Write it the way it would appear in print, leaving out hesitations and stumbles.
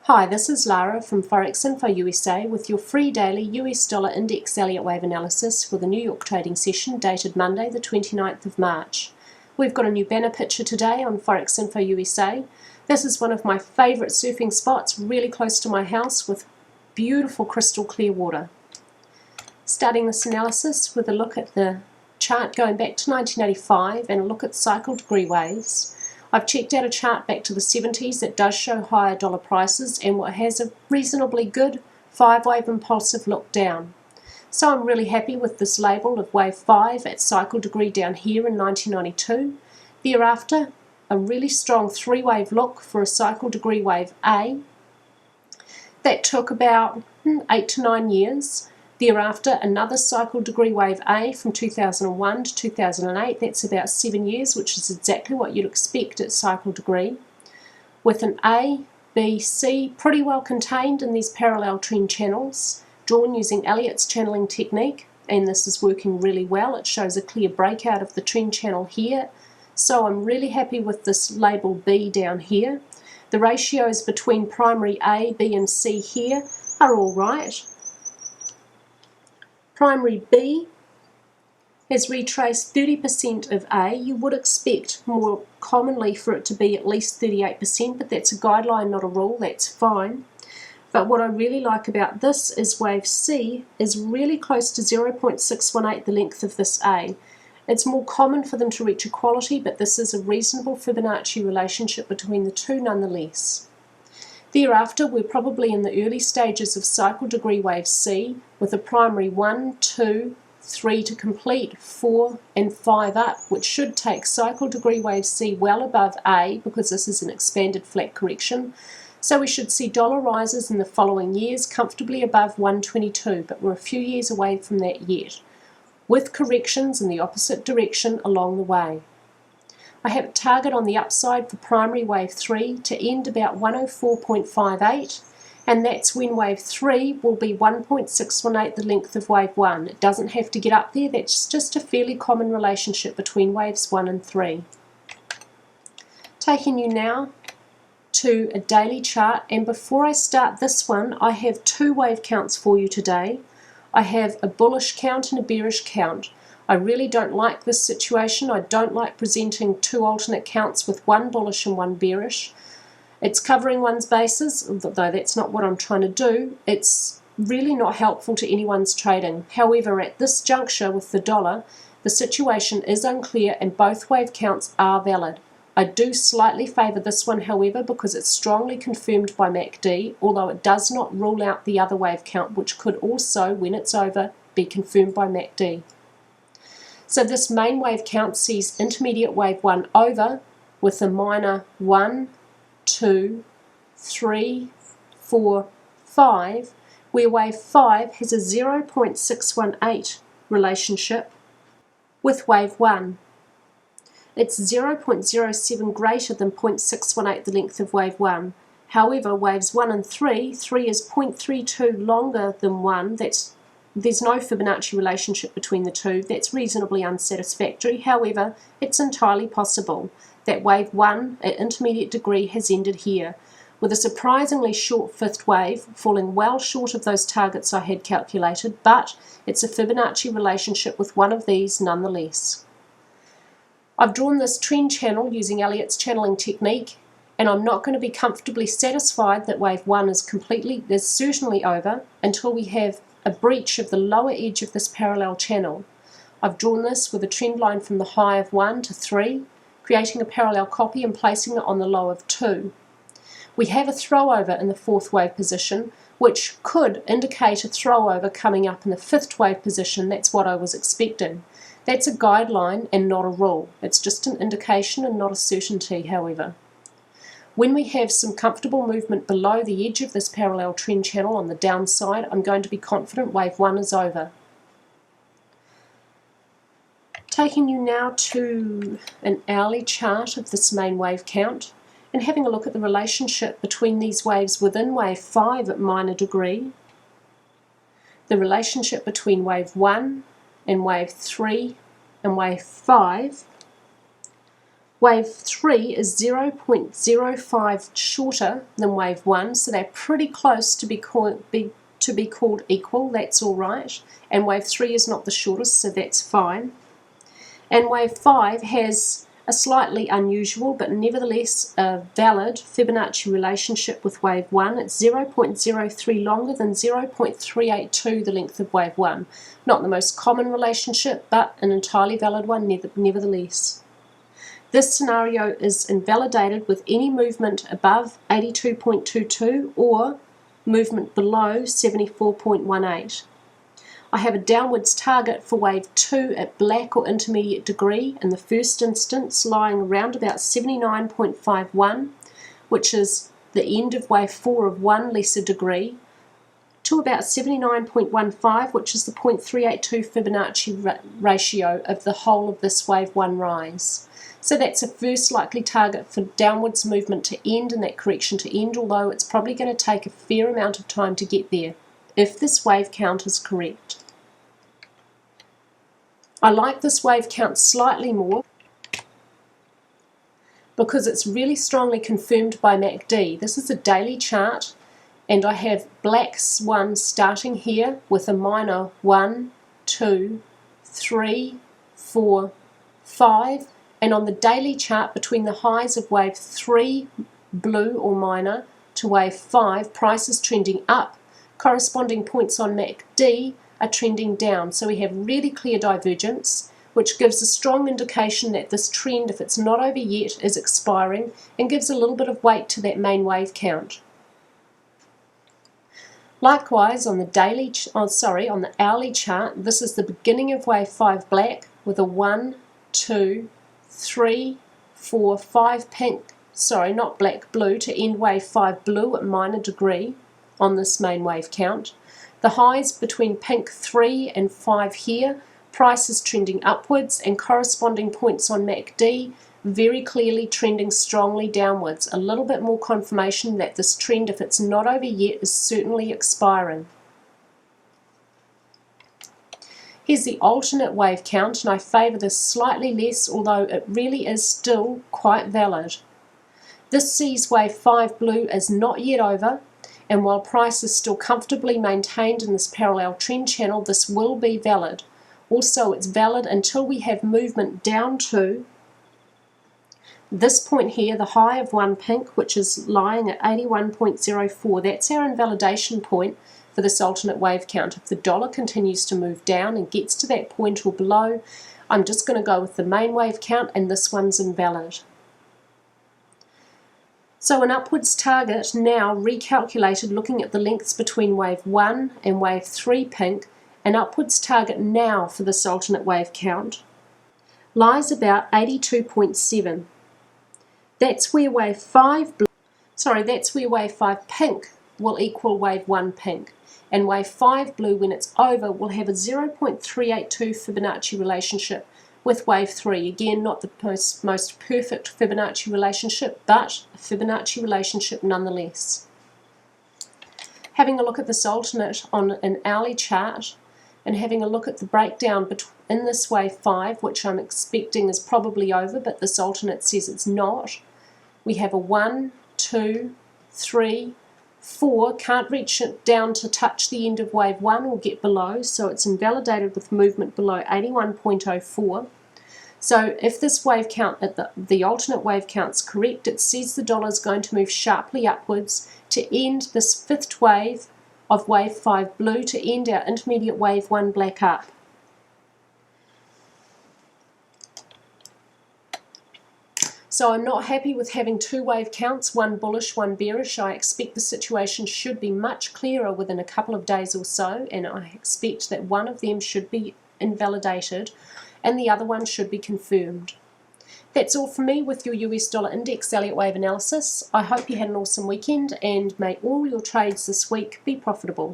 Hi, this is Lara from Forex Info USA with your free daily US dollar index Elliott wave analysis for the New York trading session dated Monday the 29th of March. We've got a new banner picture today on Forex Info USA. This is one of my favourite surfing spots really close to my house with beautiful crystal clear water. Starting this analysis with a look at the chart going back to 1985 and a look at cycle degree waves. I've checked out a chart back to the 70s that does show higher dollar prices and what has a reasonably good 5-wave impulsive look down. So I'm really happy with this label of wave 5 at cycle degree down here in 1992. Thereafter, a really strong 3-wave look for a cycle degree wave A. That took about 8 to 9 years. Thereafter, another cycle degree wave A from 2001 to 2008, that's about 7 years, which is exactly what you'd expect at cycle degree, with an A, B, C pretty well contained in these parallel trend channels, drawn using Elliott's channeling technique, and this is working really well. It shows a clear breakout of the trend channel here, so I'm really happy with this label B down here. The ratios between primary A, B and C here are all right. Primary B has retraced 30% of A. You would expect more commonly for it to be at least 38%, but that's a guideline, not a rule. That's fine. But what I really like about this is wave C is really close to 0.618, the length of this A. It's more common for them to reach equality, but this is a reasonable Fibonacci relationship between the two nonetheless. Thereafter, we're probably in the early stages of cycle degree wave C with a primary 1, 2, 3 to complete, 4 and 5 up, which should take cycle degree wave C well above A because this is an expanded flat correction. So we should see dollar rises in the following years comfortably above 122, but we're a few years away from that yet, with corrections in the opposite direction along the way. I have a target on the upside for primary wave 3 to end about 104.58, and that's when wave 3 will be 1.618, the length of wave 1. It doesn't have to get up there, that's just a fairly common relationship between waves 1 and 3. Taking you now to a daily chart, and before I start this one, I have 2 wave counts for you today. I have a bullish count and a bearish count. I really don't like this situation. I don't like presenting 2 alternate counts with 1 bullish and 1 bearish. It's covering one's bases, though that's not what I'm trying to do. It's really not helpful to anyone's trading. However, at this juncture with the dollar, the situation is unclear and both wave counts are valid. I do slightly favour this one, however, because it's strongly confirmed by MACD, although it does not rule out the other wave count, which could also, when it's over, be confirmed by MACD. So this main wave count sees intermediate wave 1 over with a minor 1, 2, 3, 4, 5, where wave 5 has a 0.618 relationship with wave 1. It's 0.07 greater than 0.618, the length of wave 1. However, waves 1 and 3 is 0.32 longer than 1. There's no Fibonacci relationship between the two. That's reasonably unsatisfactory. However, it's entirely possible that wave 1 at intermediate degree has ended here, with a surprisingly short 5th wave falling well short of those targets I had calculated, but it's a Fibonacci relationship with one of these nonetheless. I've drawn this trend channel using Elliott's channeling technique, and I'm not going to be comfortably satisfied that wave 1 is certainly over until we have a breach of the lower edge of this parallel channel. I've drawn this with a trend line from the high of 1 to 3, creating a parallel copy and placing it on the low of 2. We have a throwover in the 4th wave position, which could indicate a throwover coming up in the 5th wave position. That's what I was expecting. That's a guideline and not a rule. It's just an indication and not a certainty, however. When we have some comfortable movement below the edge of this parallel trend channel on the downside, I'm going to be confident wave 1 is over. Taking you now to an hourly chart of this main wave count and having a look at the relationship between these waves within wave 5 at minor degree, the relationship between wave 1 and wave 3 and wave 5, Wave 3 is 0.05 shorter than wave 1, so they're pretty close to be called equal. That's all right. And wave 3 is not the shortest, so that's fine. And wave 5 has a slightly unusual but nevertheless a valid Fibonacci relationship with wave 1. It's 0.03 longer than 0.382 the length of wave 1. Not the most common relationship, but an entirely valid one nevertheless. This scenario is invalidated with any movement above 82.22 or movement below 74.18. I have a downwards target for wave 2 at black or intermediate degree in the first instance, lying around about 79.51, which is the end of wave 4 of 1 lesser degree, to about 79.15, which is the 0.382 Fibonacci ratio of the whole of this wave 1 rise. So that's a first likely target for downwards movement to end and that correction to end, although it's probably going to take a fair amount of time to get there, if this wave count is correct. I like this wave count slightly more because it's really strongly confirmed by MACD. This is a daily chart, and I have black one starting here with a minor 1, 2, 3, 4, 5, and on the daily chart between the highs of wave 3, blue or minor, to wave 5, prices trending up, corresponding points on MACD are trending down. So we have really clear divergence, which gives a strong indication that this trend, if it's not over yet, is expiring, and gives a little bit of weight to that main wave count. Likewise, on the hourly chart, this is the beginning of wave 5 black with a 1, 2, 3, 4, 5 pink, not black, blue, to end wave 5 blue at minor degree on this main wave count. The highs between pink 3 and 5 here, prices trending upwards, and corresponding points on MACD very clearly trending strongly downwards. A little bit more confirmation that this trend, if it's not over yet, is certainly expiring. Here's the alternate wave count, and I favour this slightly less, although it really is still quite valid. This sees wave 5 blue as not yet over, and while price is still comfortably maintained in this parallel trend channel, this will be valid. Also, it's valid until we have movement down to this point here, the high of 1 pink, which is lying at 81.04. That's our invalidation point for this alternate wave count. If the dollar continues to move down and gets to that point or below, I'm just going to go with the main wave count, and this one's invalid. So an upwards target now recalculated looking at the lengths between wave 1 and wave 3 pink, an upwards target now for this alternate wave count lies about 82.7. That's where wave 5 pink will equal wave 1 pink, and wave 5 blue, when it's over, will have a 0.382 Fibonacci relationship with wave 3. Again, not the most perfect Fibonacci relationship, but a Fibonacci relationship nonetheless. Having a look at this alternate on an hourly chart, and having a look at the breakdown in this wave 5, which I'm expecting is probably over, but this alternate says it's not. We have a 1, 2, 3, 4, can't reach it down to touch the end of wave 1 or get below, so it's invalidated with movement below 81.04. So if this wave count, the alternate wave count's correct, it says the dollar is going to move sharply upwards to end this fifth wave of wave 5 blue, to end our intermediate wave 1 black up. So I'm not happy with having two wave counts, one bullish, one bearish. I expect the situation should be much clearer within a couple of days or so, and I expect that one of them should be invalidated and the other one should be confirmed. That's all from me with your US dollar index Elliott wave analysis. I hope you had an awesome weekend, and may all your trades this week be profitable.